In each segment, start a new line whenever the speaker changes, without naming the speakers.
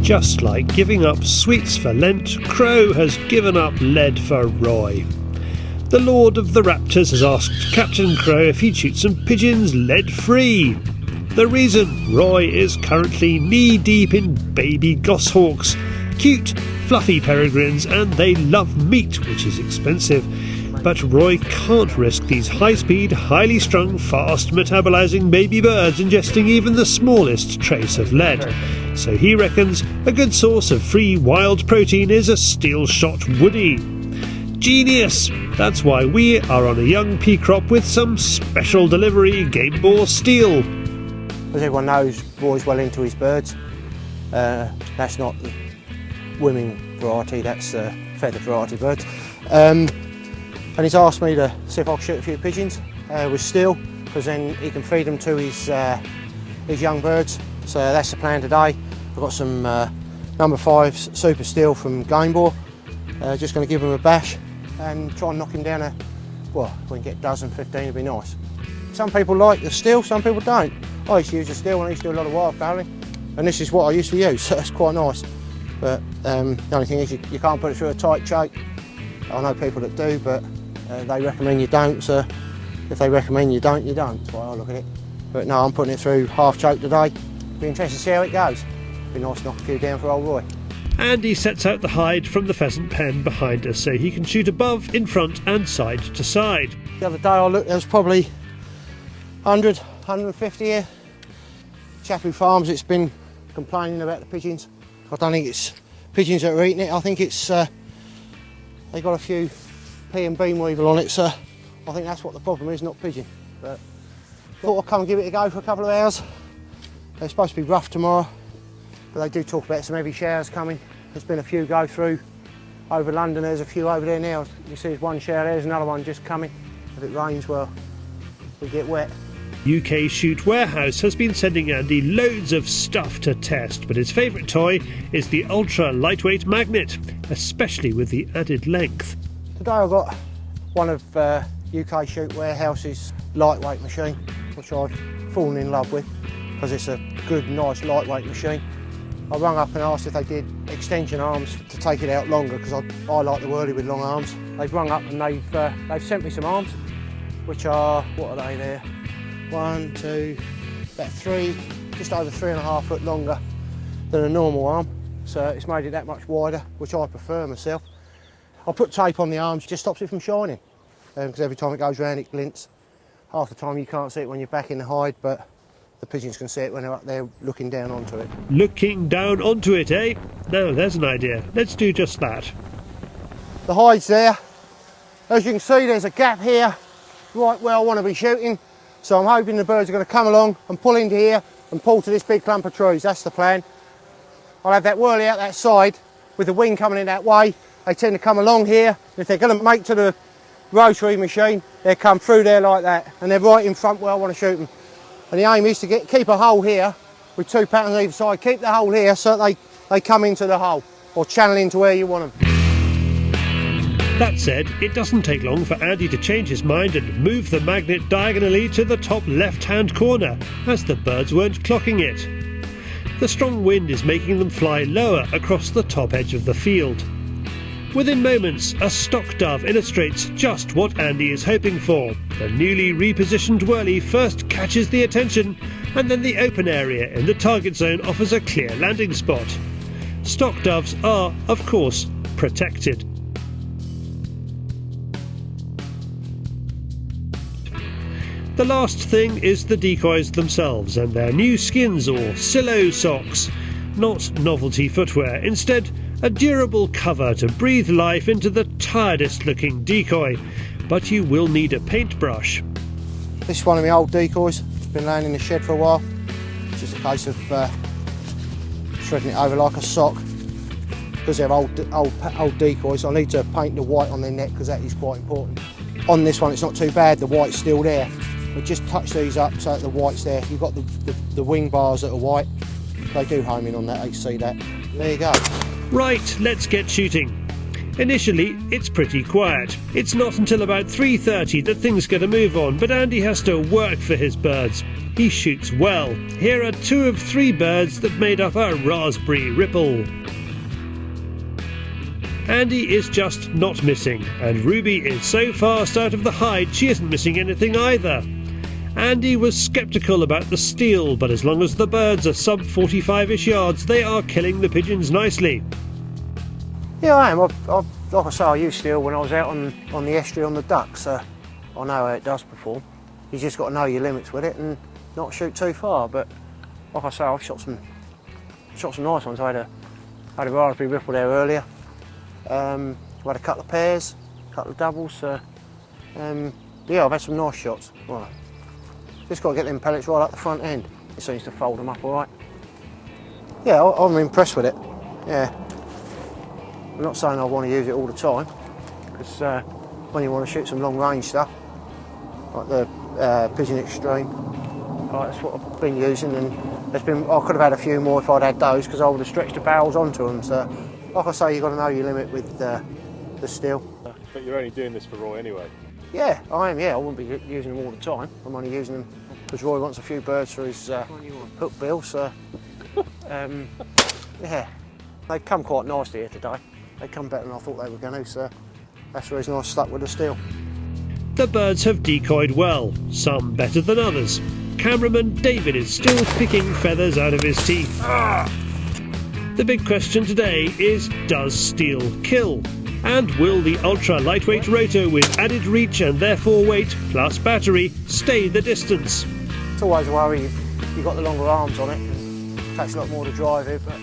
Just like giving up sweets for Lent, Crow has given up lead for Roy. The Lord of the Raptors has asked Captain Crow if he'd shoot some pigeons lead-free. The reason? Roy is currently knee-deep in baby goshawks, cute, fluffy peregrines, and they love meat, which is expensive. But Roy can't risk these high-speed, highly strung, fast metabolising baby birds ingesting even the smallest trace of lead. So he reckons a good source of free wild protein is a steel-shot woody. Genius! That's why we are on a young pea crop with some special delivery Gamebore steel.
As everyone knows, Roy's well into his birds. That's not the women variety, that's the feathered variety birds. And he's asked me to see if I can shoot a few pigeons with steel, because then he can feed them to his young birds. So that's the plan today. I've got some number 5 super steel from Gamebore. Just going to give him a bash and try and knock him down well, if we can get a dozen, 15 would be nice. Some people like the steel, some people don't. I used to use the steel when I used to do a lot of wild fowling, and this is what I used to use, so it's quite nice. But the only thing is you can't put it through a tight choke. I know people that do, but they recommend you don't, so if they recommend you don't, you don't. That's why I look at it. But no, I'm putting it through half choke today. Be interested to see how it goes. Be nice to knock a few down for old Roy.
Andy sets out the hide from the pheasant pen behind us so he can shoot above, in front and side to side.
The other day I looked, there was probably 100, 150 here. Chap who farms it's been complaining about the pigeons. I don't think it's pigeons that are eating it, I think it's they got a few pea and bean weevil on it, so I think that's what the problem is, not pigeon. But thought I'd come and give it a go for a couple of hours. They're supposed to be rough tomorrow, but they do talk about some heavy showers coming. There's been a few go through over London, there's a few over there now. You see there's one shower, there's another one just coming. If it rains, well, we get wet.
UK Shoot Warehouse has been sending Andy loads of stuff to test, but his favourite toy is the ultra lightweight magnet, especially with the added length.
Today I've got one of UK Shoot Warehouse's lightweight machine, which I've fallen in love with because it's a good, nice, lightweight machine. I rung up and asked if they did extension arms to take it out longer, because I like the whirly with long arms. They've rung up and they've sent me some arms, which are, what are they there? 1, 2, about 3, just over 3.5 foot longer than a normal arm. So it's made it that much wider, which I prefer myself. I put tape on the arms, just stops it from shining, because every time it goes round it glints. Half the time you can't see it when you're back in the hide, but the pigeons can see it when they're up there looking down onto it. Looking down onto it, eh?
Now there's an idea. Let's do just that.
The hide's there. As you can see, there's a gap here, right where I want to be shooting. So I'm hoping the birds are going to come along and pull into here and pull to this big clump of trees. That's the plan. I'll have that whirly out that side with the wind coming in that way. They tend to come along here. If they're going to make to the rotary machine, they'll come through there like that, and they're right in front where I want to shoot them. And the aim is to keep a hole here with 2 patterns either side. Keep the hole here so that they come into the hole or channel into where you want them.
That said, it doesn't take long for Andy to change his mind and move the magnet diagonally to the top left-hand corner, as the birds weren't clocking it. The strong wind is making them fly lower across the top edge of the field. Within moments, a stock dove illustrates just what Andy is hoping for. The newly repositioned whirly first catches the attention, and then the open area in the target zone offers a clear landing spot. Stock doves are, of course, protected. The last thing is the decoys themselves and their new skins or silo socks. Not novelty footwear, instead a durable cover to breathe life into the tiredest looking decoy. But you will need a paintbrush.
This is one of my old decoys. It's been laying in the shed for a while. It's just a case of shredding it over like a sock. Because they're old decoys, I need to paint the white on their neck because that is quite important. On this one it's not too bad, the white's still there. But just touch these up so that the white's there. You've got the wing bars that are white. They do home in on that, you see that. There you go.
Right, let's get shooting. Initially, it's pretty quiet. It's not until about 3:30 that things get a move on, but Andy has to work for his birds. He shoots well. Here are 2 of 3 birds that made up a raspberry ripple. Andy is just not missing, and Ruby is so fast out of the hide she isn't missing anything either. Andy was sceptical about the steal, but as long as the birds are sub 45ish yards, they are killing the pigeons nicely.
Yeah, I am. Like I say, I used steel when I was out on the estuary on the ducks, so I know how it does perform. You just got to know your limits with it and not shoot too far. But like I say, I've shot some nice ones. I had a raspberry ripple there earlier. I've had a couple of pairs, a couple of doubles. Yeah, I've had some nice shots. Well, just got to get them pellets right up the front end. It seems to fold them up all right. Yeah, I'm impressed with it. Yeah. I'm not saying I want to use it all the time, because when you want to shoot some long range stuff, like the Pigeon Extreme, that's what I've been using, and I could have had a few more if I'd had those, because I would have stretched the barrels onto them. So, like I say, you've got to know your limit with the steel.
But you're only doing this for Roy anyway?
Yeah, I am, yeah. I wouldn't be using them all the time. I'm only using them because Roy wants a few birds for his hook bill, so yeah. They've come quite nicely here today. They come better than I thought they were going to, so that's the reason I stuck with the steel.
The birds have decoyed well, some better than others. Cameraman David is still picking feathers out of his teeth. The big question today is, does steel kill? And will the ultra-lightweight rotor with added reach and therefore weight plus battery stay the distance?
It's always a worry, you've got the longer arms on it, it takes a lot more to drive it, but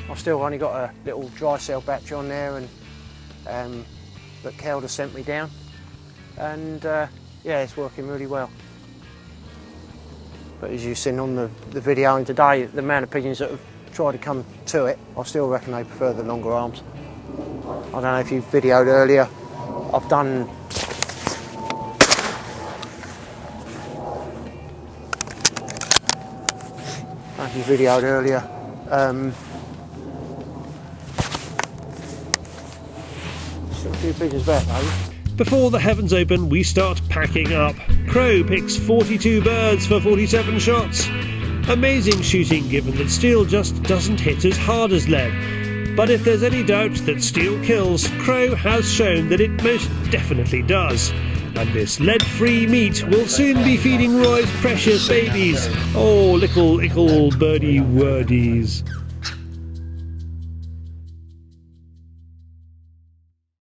I've still only got a little dry cell battery on there, and that Kel has sent me down, and yeah, it's working really well. But as you've seen on the video and today, the amount of pigeons that have tried to come to it, I still reckon they prefer the longer arms. I don't know if you videoed earlier, I've done still a few pigeons back though.
Before the heavens open, we start packing up. Crow picks 42 birds for 47 shots. Amazing shooting, given that steel just doesn't hit as hard as lead. But if there's any doubt that steel kills, Crow has shown that it most definitely does. And this lead-free meat will soon be feeding Roy's precious babies. Oh, little birdie wordies.